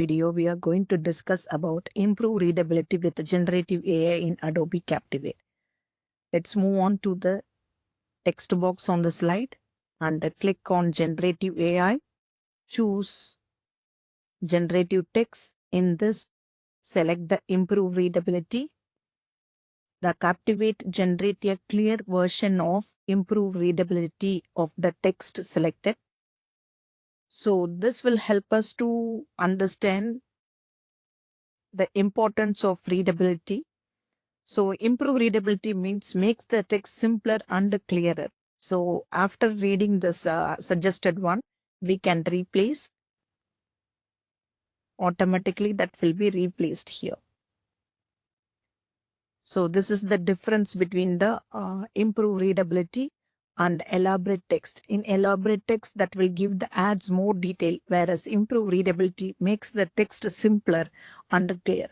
Video, we are going to discuss about improve readability with generative AI in Adobe Captivate. Let's move on to the text box on the slide and click on generative AI. Choose generative text. In this, select the improve readability. The Captivate generate a clear version of improve readability of the text selected. So this will help us to understand the importance of readability. So improve readability means makes the text simpler and clearer. So after reading this suggested one, we can replace automatically, that will be replaced here. So this is the difference between the improve readability and elaborate text. In elaborate text, that will give the adds more detail, whereas improve readability makes the text simpler and clear.